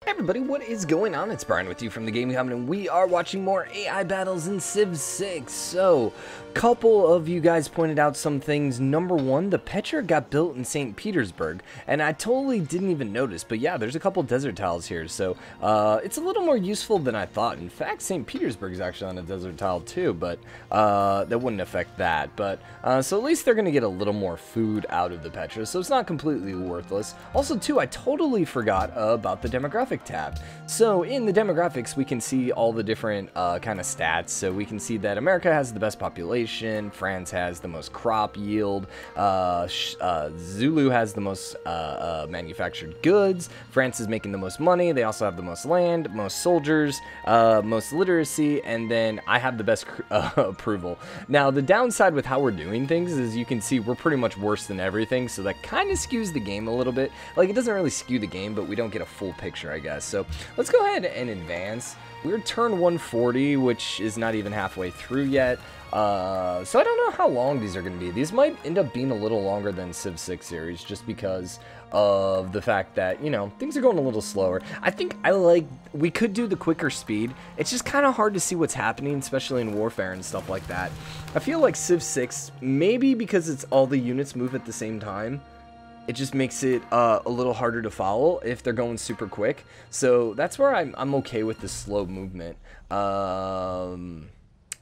Hey everybody, what is going on? It's Brian with you from TheGameCommon, and we are watching more AI battles in Civ 6. So, couple of you guys pointed out some things. Number one, the Petra got built in St. Petersburg, and I totally didn't even notice, but yeah, there's a couple desert tiles here, so it's a little more useful than I thought. In fact, St. Petersburg is actually on a desert tile too, but that wouldn't affect that. But so at least they're going to get a little more food out of the Petra, so it's not completely worthless. Also too, I totally forgot about the demographic tab. So in the demographics, we can see all the different kind of stats. So we can see that America has the best population, France has the most crop yield, Zulu has the most manufactured goods, France is making the most money, they also have the most land, most soldiers, most literacy, and then I have the best approval. Now the downside with how we're doing things is you can see we're pretty much worse than everything, so that kind of skews the game a little bit. Like, it doesn't really skew the game, but we don't get a full picture, I guess. So let's go ahead and advance. We're turn 140, which is not even halfway through yet. So I don't know how long these are going to be. These might end up being a little longer than Civ 6 series, just because of the fact that, you know, things are going a little slower. I think we could do the quicker speed. It's just kind of hard to see what's happening, especially in warfare and stuff like that. I feel like Civ 6, maybe because it's all the units move at the same time, it just makes it a little harder to follow if they're going super quick. So that's where I'm okay with the slow movement.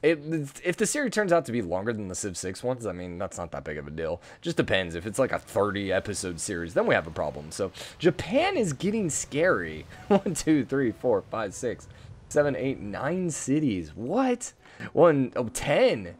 If the series turns out to be longer than the Civ 6 ones, I mean, that's not that big of a deal. Just depends. If it's like a 30-episode series, then we have a problem. So Japan is getting scary. 1, 2, 3, 4, 5, 6, 7, 8, 9 cities. What? 10.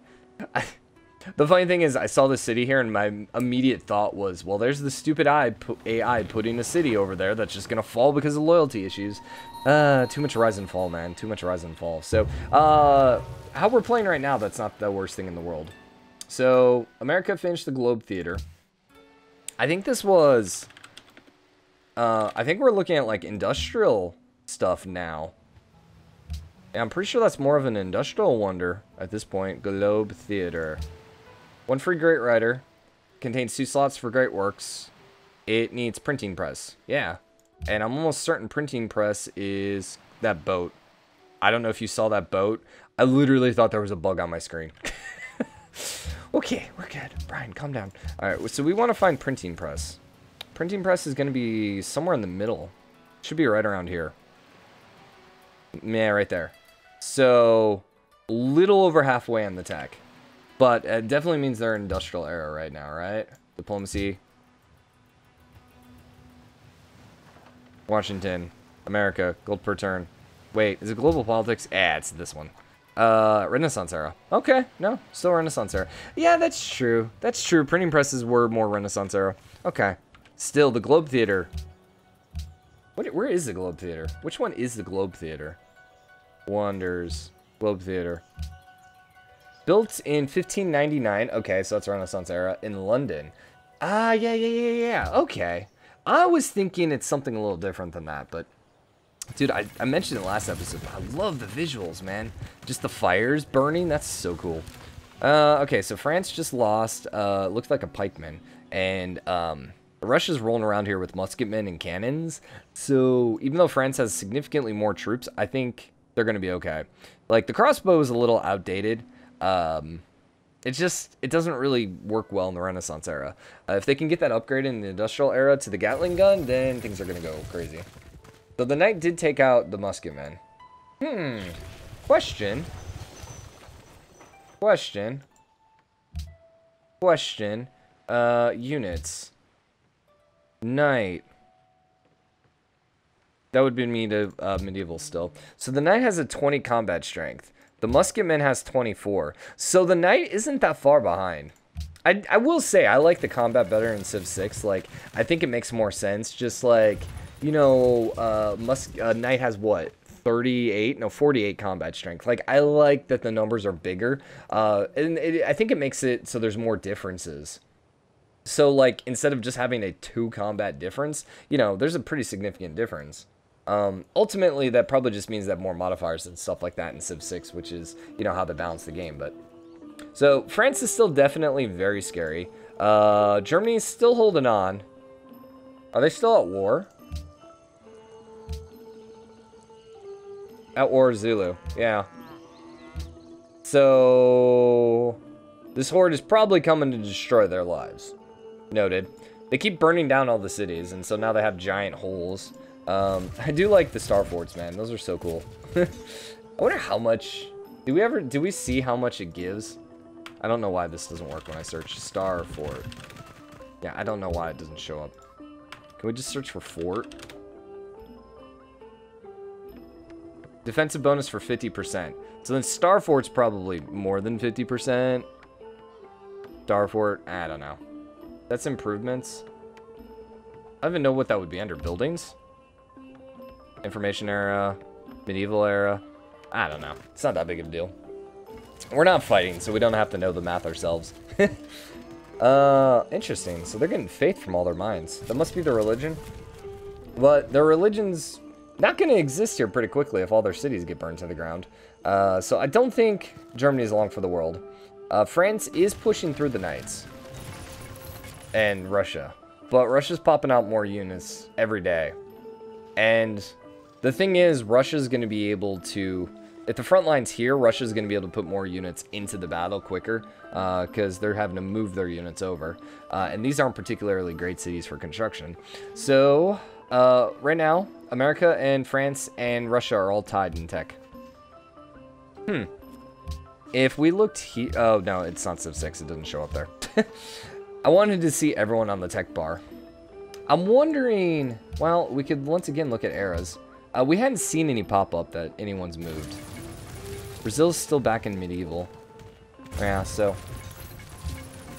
The funny thing is, I saw the city here, and my immediate thought was, well, there's the stupid AI putting a city over there that's just going to fall because of loyalty issues. Too much rise and fall, man. Too much rise and fall. So, how we're playing right now, that's not the worst thing in the world. So, America finished the Globe Theater. I think this was... I think we're looking at, like, industrial stuff now. And I'm pretty sure that's more of an industrial wonder at this point. Globe Theater. 1 free Great Writer. Contains 2 slots for Great Works. It needs printing press. Yeah. And I'm almost certain printing press is that boat. I don't know if you saw that boat. I literally thought there was a bug on my screen. Okay, we're good. Brian, calm down. Alright, so we want to find printing press. Printing press is going to be somewhere in the middle. Should be right around here. Yeah, right there. So, a little over halfway on the tech. But it definitely means they're in industrial era right now, right? Diplomacy. Washington. America. Gold per turn. Wait, is it global politics? It's this one. Renaissance era. Okay, no, still Renaissance era. Yeah, that's true. That's true. Printing presses were more Renaissance era. Okay. Still, the Globe Theater. Where is the Globe Theater? Which one is the Globe Theater? Wonders. Globe Theater. Built in 1599. Okay, so that's Renaissance era. In London. Yeah. Okay. I was thinking it's something a little different than that, but... Dude, I mentioned in the last episode, but I love the visuals, man. Just the fires burning, that's so cool. Okay, so France just lost, looks like a pikeman. And, Russia's rolling around here with musketmen and cannons. So, even though France has significantly more troops, I think they're going to be okay. Like, the crossbow is a little outdated. It doesn't really work well in the Renaissance era. If they can get that upgrade in the industrial era to the Gatling gun, then things are going to go crazy. So the knight did take out the musketmen. Question. Units. Knight. That would be me to medieval still. So the knight has a 20 combat strength. The musketman has 24. So the knight isn't that far behind. I will say, I like the combat better in Civ 6. Like, I think it makes more sense. Just like... You know, knight has what? 48 combat strength. Like, I like that the numbers are bigger. And I think it makes it so there's more differences. So, like, instead of just having a 2 combat difference, you know, there's a pretty significant difference. Ultimately, that probably just means that more modifiers and stuff like that in Civ 6, which is, you know, how they balance the game. But so, France is still definitely very scary. Germany is still holding on. Are they still at war? Or Zulu. Yeah. So this horde is probably coming to destroy their lives. Noted. They keep burning down all the cities, and so now they have giant holes. I do like the star forts, man. Those are so cool. I wonder how much... Do we see how much it gives? I don't know why this doesn't work when I search star fort. Yeah, I don't know why it doesn't show up. Can we just search for fort? Defensive bonus for 50%. So then star fort's probably more than 50%. Star fort, I don't know. That's improvements. I don't even know what that would be under. Buildings? Information era. Medieval era. I don't know. It's not that big of a deal. We're not fighting, so we don't have to know the math ourselves. Interesting. So they're getting faith from all their minds. That must be their religion. But their religion's not going to exist here pretty quickly if all their cities get burned to the ground. So I don't think Germany's along for the world. France is pushing through the knights. And Russia. But Russia's popping out more units every day. And the thing is, Russia's going to be able to... If the front line's here, Russia's going to be able to put more units into the battle quicker. Because they're having to move their units over. And these aren't particularly great cities for construction. So, right now, America and France and Russia are all tied in tech. If we looked here... Oh, no, it's not Civ 6. It doesn't show up there. I wanted to see everyone on the tech bar. I'm wondering... Well, we could once again look at eras. We hadn't seen any pop-up that anyone's moved. Brazil's still back in medieval. Yeah, so...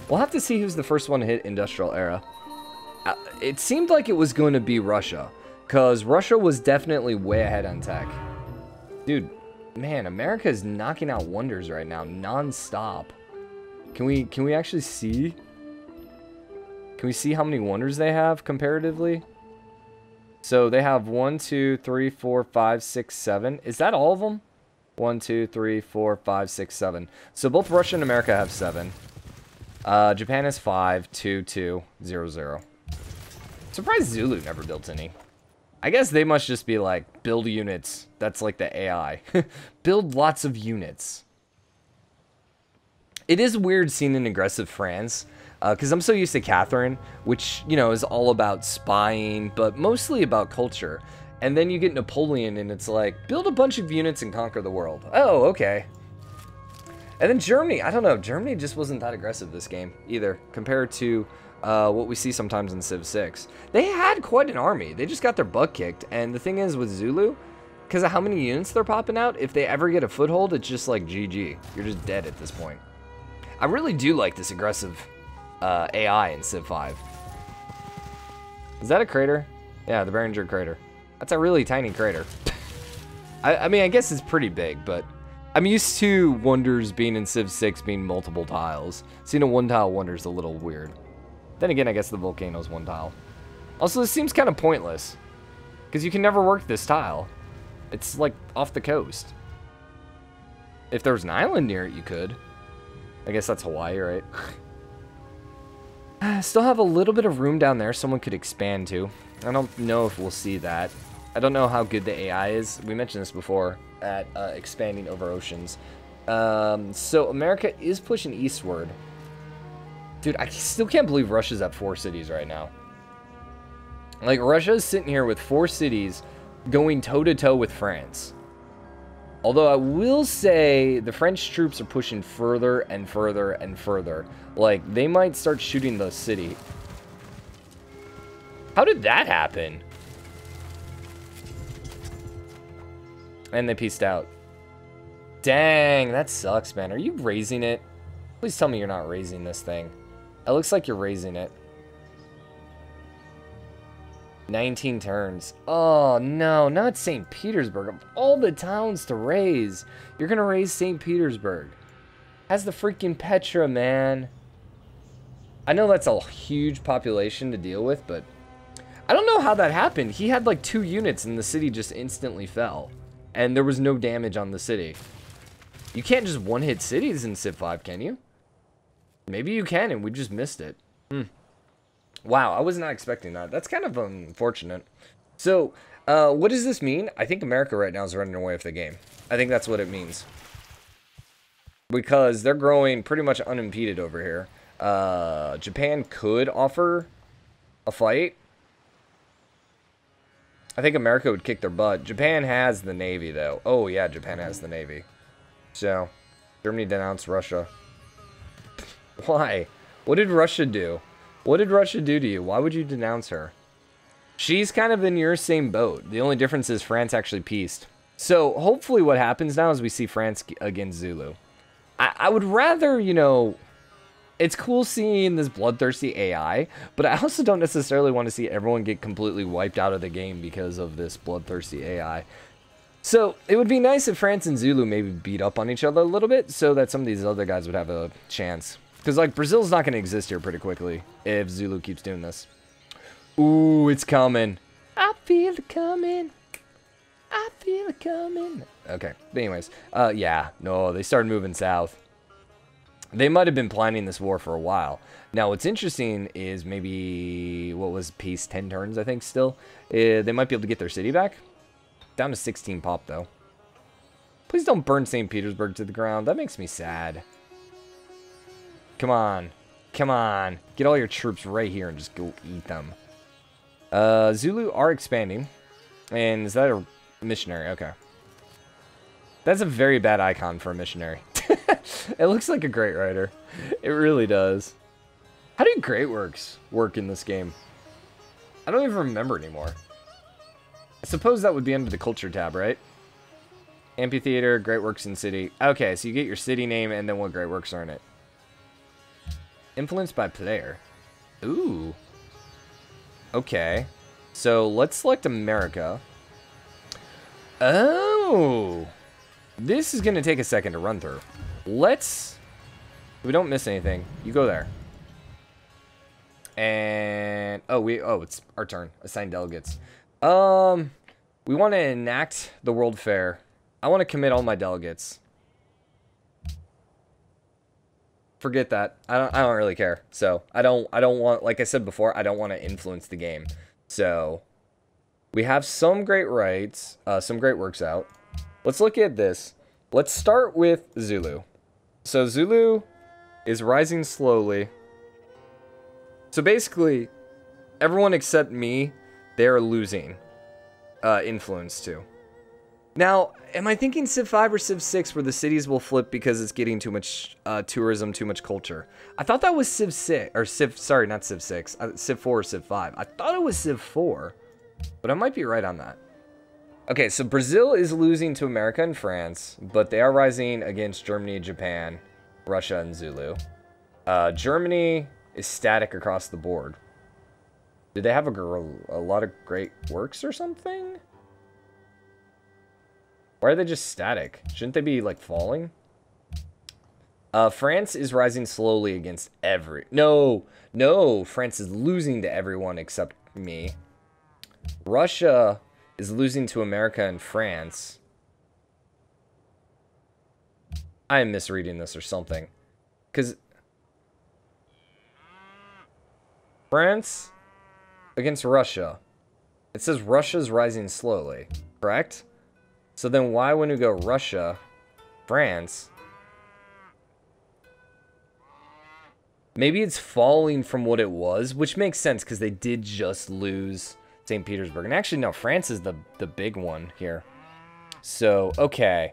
We'll have to see who's the first one to hit industrial era. It seemed like it was going to be Russia. Because Russia was definitely way ahead on tech. Dude, man, America is knocking out wonders right now, non-stop. Can we actually see? Can we see how many wonders they have comparatively? So they have 1, 2, 3, 4, 5, 6, 7. Is that all of them? 1, 2, 3, 4, 5, 6, 7. So both Russia and America have 7. Japan has 5, 2, 2, 0, 0. Surprised Zulu never built any. I guess they must just be like, build units. That's like the AI. Build lots of units. It is weird seeing an aggressive France. Because I'm so used to Catherine, which, you know, is all about spying, but mostly about culture. And then you get Napoleon, and it's like, build a bunch of units and conquer the world. Oh, okay. And then Germany, I don't know, Germany just wasn't that aggressive this game, either, compared to what we see sometimes in Civ 6. They had quite an army, they just got their butt kicked, and the thing is with Zulu, because of how many units they're popping out, if they ever get a foothold, it's just like GG. You're just dead at this point. I really do like this aggressive... AI in Civ 5. Is that a crater? Yeah, the Behringer crater. That's a really tiny crater. I mean, I guess it's pretty big, but I'm used to wonders being in Civ 6 being multiple tiles. Seeing a one-tile wonder is a little weird. Then again, I guess the volcano's one tile. Also, this seems kind of pointless, because you can never work this tile. It's like off the coast. If there was an island near it, you could. I guess that's Hawaii, right? Still have a little bit of room down there someone could expand to. I don't know if we'll see that. I don't know how good the AI is. We mentioned this before at expanding over oceans. So America is pushing eastward. Dude, I still can't believe Russia's at 4 cities right now. Like, Russia's sitting here with 4 cities going toe-to-toe with France. Although I will say the French troops are pushing further and further and further. Like, they might start shooting the city. How did that happen? And they pieced out. Dang, that sucks, man. Are you raising it? Please tell me you're not raising this thing. It looks like you're raising it. 19 turns. Oh, no, not St. Petersburg. Of all the towns to raise, you're going to raise St. Petersburg. Has the freaking Petra, man. I know that's a huge population to deal with, but I don't know how that happened. He had like 2 units and the city just instantly fell. And there was no damage on the city. You can't just one-hit cities in Civ 5, can you? Maybe you can, and we just missed it. Wow, I was not expecting that. That's kind of unfortunate. So, What does this mean? I think America right now is running away with the game. I think that's what it means. Because they're growing pretty much unimpeded over here. Japan could offer a fight. I think America would kick their butt. Japan has the Navy, though. Oh, yeah, Japan has the Navy. So, Germany denounced Russia. Why? What did Russia do? What did Russia do to you? Why would you denounce her? She's kind of in your same boat. The only difference is France actually peaced. So, hopefully what happens now is we see France against Zulu. I would rather, you know... It's cool seeing this bloodthirsty AI, but I also don't necessarily want to see everyone get completely wiped out of the game because of this bloodthirsty AI. So, it would be nice if France and Zulu maybe beat up on each other a little bit so that some of these other guys would have a chance. Because, like, Brazil's not going to exist here pretty quickly if Zulu keeps doing this. Ooh, it's coming. I feel it coming. I feel it coming. Okay, but anyways, yeah, no, they started moving south. They might have been planning this war for a while. Now, what's interesting is maybe, what was peace, 10 turns, I think, still? They might be able to get their city back. Down to 16 pop, though. Please don't burn St. Petersburg to the ground. That makes me sad. Come on. Come on. Get all your troops right here and just go eat them. Zulu are expanding. And is that a missionary? Okay. That's a very bad icon for a missionary. It looks like a great writer. It really does. How do great works work in this game? I don't even remember anymore. I suppose that would be under the culture tab, right? Amphitheater, great works in city. Okay, so you get your city name and then what great works are in it. Influenced by player. Ooh. Okay. So let's select America. Oh. This is going to take a second to run through. Let's... We don't miss anything. You go there. And... Oh, it's our turn. Assign delegates. We want to enact the World Fair. I want to commit all my delegates. Forget that. I don't really care. So, I don't want... Like I said before, I don't want to influence the game. So, we have some great rights. Some great works out. Let's look at this. Let's start with Zulu. So Zulu is rising slowly. So basically, everyone except me, they're losing influence too. Now, am I thinking Civ 5 or Civ 6 where the cities will flip because it's getting too much tourism, too much culture? I thought that was Civ 6, or Civ, sorry, not Civ 6, Civ 4 or Civ 5. I thought it was Civ 4, but I might be right on that. Okay, so Brazil is losing to America and France, but they are rising against Germany, Japan, Russia, and Zulu. Germany is static across the board. Did they have a lot of great works or something? Why are they just static? Shouldn't they be, like, falling? France is rising slowly against No, France is losing to everyone except me. Russia is losing to America and France. I am misreading this or something. Because France against Russia. It says Russia's rising slowly, correct? So then why wouldn't we go Russia, France? Maybe it's falling from what it was, which makes sense because they did just lose St. Petersburg. And actually, no, France is the big one here. So, okay.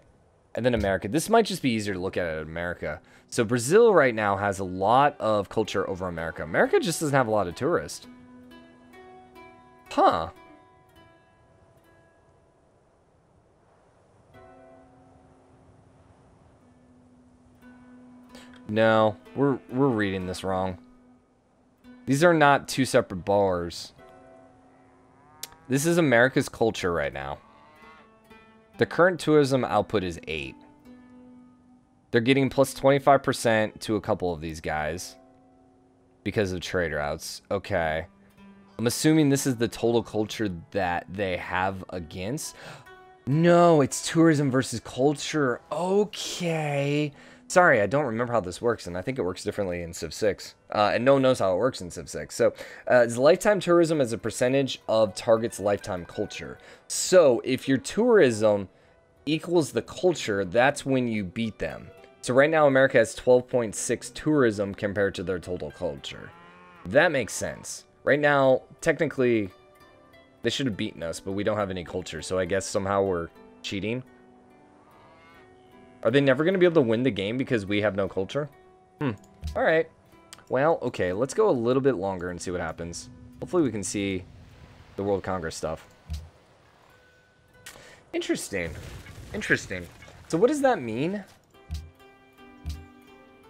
And then America. This might just be easier to look at America. So Brazil right now has a lot of culture over America. America just doesn't have a lot of tourists. Huh. No, we're reading this wrong. These are not two separate bars. This is America's culture right now. The current tourism output is 8. They're getting plus 25% to a couple of these guys because of trade routes. Okay. I'm assuming this is the total culture that they have against. No, it's tourism versus culture. Okay. Sorry, I don't remember how this works, and I think it works differently in Civ 6. And no one knows how it works in Civ 6. So, it's lifetime tourism as a percentage of target's lifetime culture. So, if your tourism equals the culture, that's when you beat them. So right now, America has 12.6 tourism compared to their total culture. That makes sense. Right now, technically, they should have beaten us, but we don't have any culture, so I guess somehow we're cheating. Are they never going to be able to win the game because we have no culture? Alright. Well, okay, let's go a little bit longer and see what happens. Hopefully we can see the World Congress stuff. Interesting. Interesting. So what does that mean?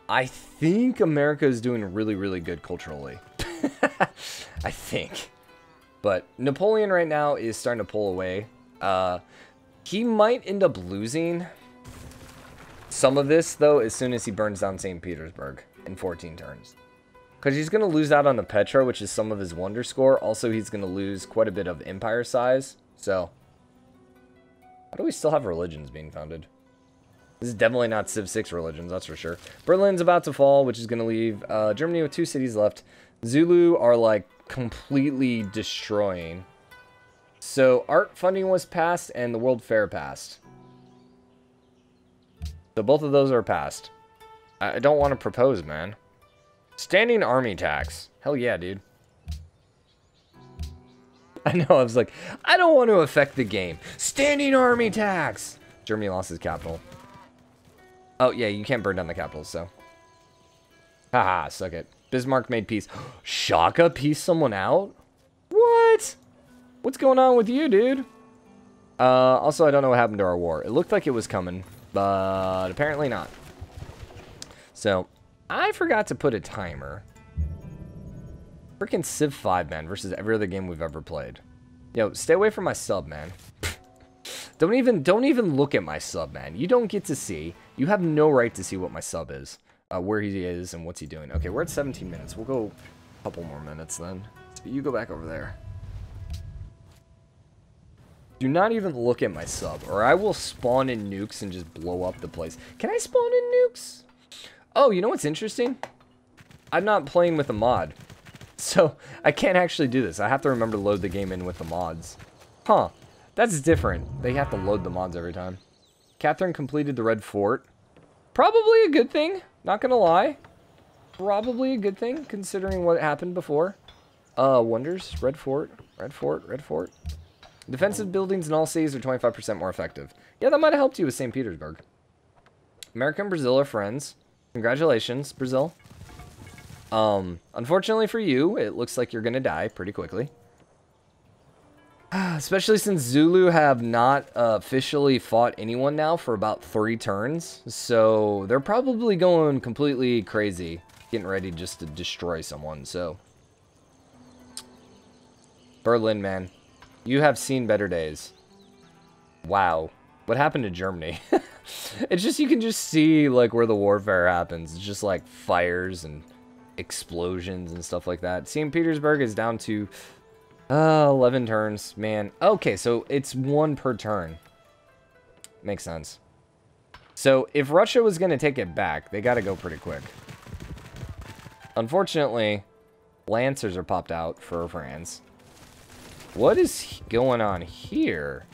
I think America is doing really, really good culturally. I think. But Napoleon right now is starting to pull away. He might end up losing some of this, though, as soon as he burns down St. Petersburg in 14 turns. Because he's going to lose out on the Petra, which is some of his wonder score. Also, he's going to lose quite a bit of empire size. So, how do we still have religions being founded? This is definitely not Civ 6 religions, that's for sure. Berlin's about to fall, which is going to leave Germany with 2 cities left. Zulu are, like, completely destroying. So, art funding was passed, and the World Fair passed. So, both of those are passed. I don't want to propose, man. Standing army tax. Hell yeah, dude. I know, I was like, I don't want to affect the game. Standing army tax! Germany lost its capital. Oh, yeah, you can't burn down the capital, so. Haha, suck it. Bismarck made peace. Shaka pieced someone out? What? What's going on with you, dude? Also, I don't know what happened to our war. It looked like it was coming, but apparently not. So, I forgot to put a timer. Freaking Civ 5, man, versus every other game we've ever played. Yo, stay away from my sub, man. Don't even look at my sub, man. You don't get to see. You have no right to see what my sub is. Where he is and what's he doing. Okay, we're at 17 minutes. We'll go a couple more minutes then. So you go back over there. Do not even look at my sub, or I will spawn in nukes and just blow up the place. Can I spawn in nukes? Oh, you know what's interesting? I'm not playing with a mod. So, I can't actually do this. I have to remember to load the game in with the mods. Huh. That's different. They have to load the mods every time. Catherine completed the Red Fort. Probably a good thing. Not gonna lie. Probably a good thing, considering what happened before. Wonders. Red Fort. Red Fort. Red Fort. Defensive buildings in all cities are 25% more effective. Yeah, that might have helped you with St. Petersburg. America and Brazil are friends. Congratulations, Brazil. Unfortunately for you, it looks like you're gonna die pretty quickly. Especially since Zulu have not officially fought anyone now for about 3 turns. So they're probably going completely crazy, getting ready just to destroy someone. So Berlin, man, you have seen better days. Wow. What happened to Germany? It's just, you can just see like where the warfare happens. It's just like fires and explosions and stuff like that. St. Petersburg is down to 11 turns, man. Okay, so it's 1 per turn. Makes sense. So if Russia was going to take it back, they got to go pretty quick. Unfortunately, Lancers are popped out for France. What is going on here?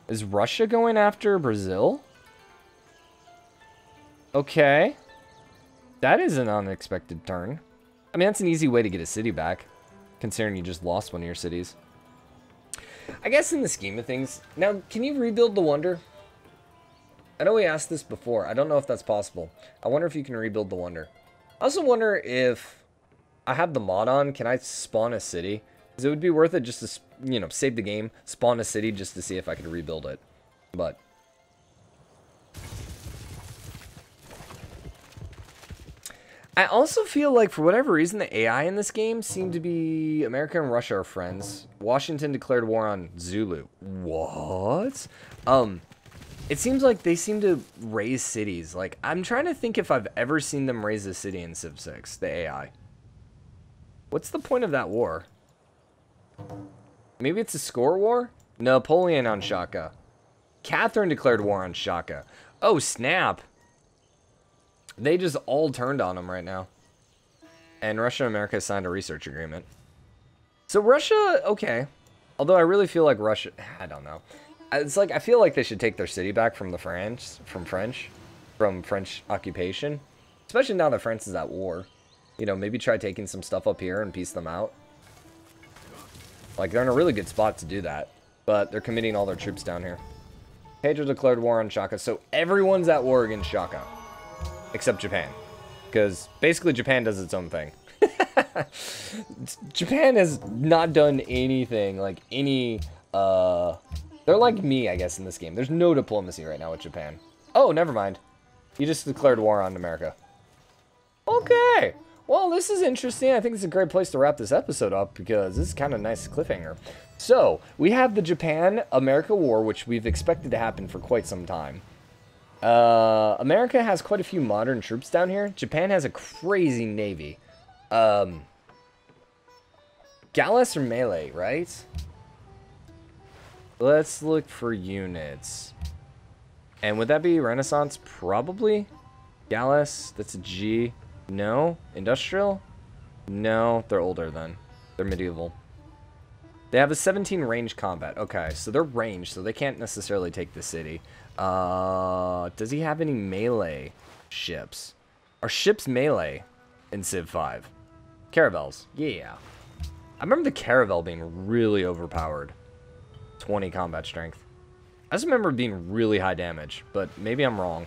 Is Russia going after Brazil? Okay. That is an unexpected turn. I mean, that's an easy way to get a city back, considering you just lost one of your cities. I guess in the scheme of things... Now, can you rebuild the Wonder? I know we asked this before. I don't know if that's possible. I wonder if you can rebuild the Wonder. I also wonder if I have the mod on, can I spawn a city? Because it would be worth it just to, you know, save the game, spawn a city just to see if I could rebuild it. But... I also feel like, for whatever reason, the AI in this game seem to be... America and Russia are friends. Washington declared war on Zulu. What? It seems like they seem to raise cities. Like, I'm trying to think if I've ever seen them raise a city in Civ 6, the AI. What's the point of that war? Maybe it's a score war? Napoleon on Shaka. Catherine declared war on Shaka. Oh, snap. They just all turned on him right now. And Russia and America signed a research agreement. So Russia, okay. Although I really feel like Russia, I don't know. It's like, I feel like they should take their city back from the French occupation. Especially now that France is at war. You know, maybe try taking some stuff up here and piece them out. Like, they're in a really good spot to do that. But they're committing all their troops down here. Pedro declared war on Shaka. So everyone's at war against Shaka. Except Japan. Because basically Japan does its own thing. Japan has not done anything. Like, any... They're like me, I guess, in this game. There's no diplomacy right now with Japan. Oh, never mind. He just declared war on America. Okay. Well, this is interesting. I think it's a great place to wrap this episode up because this is kind of a nice cliffhanger. So, we have the Japan-America war, which we've expected to happen for quite some time. America has quite a few modern troops down here. Japan has a crazy navy. Gallus or melee, right? Let's look for units. And would that be Renaissance? Probably. Gallus, that's a G. No. Industrial? No, they're older then. They're medieval. They have a 17 range combat. Okay, so they're ranged, so they can't necessarily take the city. Does he have any melee ships? Are ships melee in Civ 5? Caravels. Yeah. I remember the Caravel being really overpowered. 20 combat strength. I just remember it being really high damage, but maybe I'm wrong.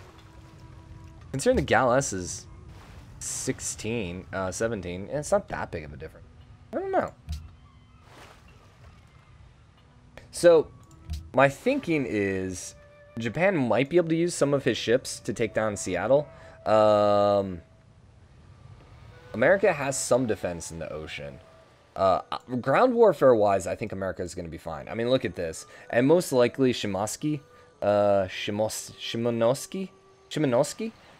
Considering the Gallus is 17, it's not that big of a difference. I don't know. So, my thinking is Japan might be able to use some of his ships to take down Seattle. America has some defense in the ocean. Ground warfare-wise, I think America is going to be fine. I mean, look at this. And most likely, Shimonosky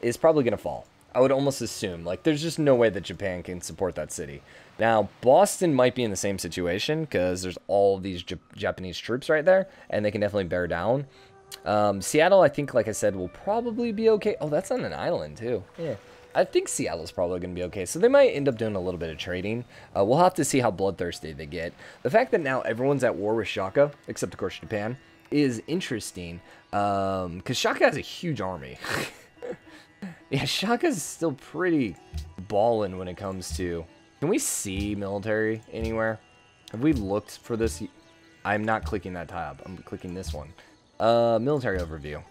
is probably going to fall. I would almost assume. Like, there's just no way that Japan can support that city. Now, Boston might be in the same situation, because there's all these Japanese troops right there, and they can definitely bear down. Seattle, I think, like I said, will probably be okay. Oh, that's on an island, too. Yeah. I think Seattle's probably going to be okay. So they might end up doing a little bit of trading. We'll have to see how bloodthirsty they get. The fact that now everyone's at war with Shaka, except, of course, Japan, is interesting. Because Shaka has a huge army. Yeah, Shaka's still pretty ballin' when it comes to... Can we see military anywhere? Have we looked for this? I'm not clicking that tab. I'm clicking this one. Military overview.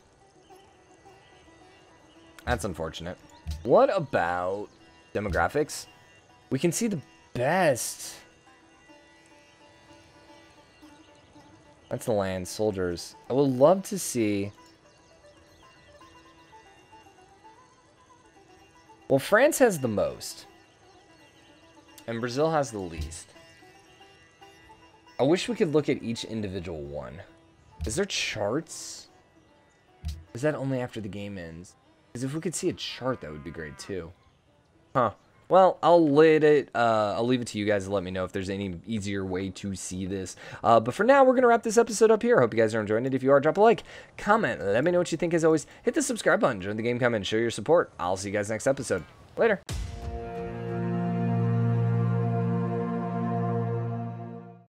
That's unfortunate. What about demographics? We can see the best. That's the land. Soldiers. I would love to see... Well, France has the most. And Brazil has the least. I wish we could look at each individual one. Is there charts? Is that only after the game ends? Because if we could see a chart, that would be great too. Huh. Well, I'll leave it to you guys to let me know if there's any easier way to see this. But for now, we're going to wrap this episode up here. I hope you guys are enjoying it. If you are, drop a like, comment, let me know what you think. As always, hit the subscribe button, join the game comment, show your support. I'll see you guys next episode. Later.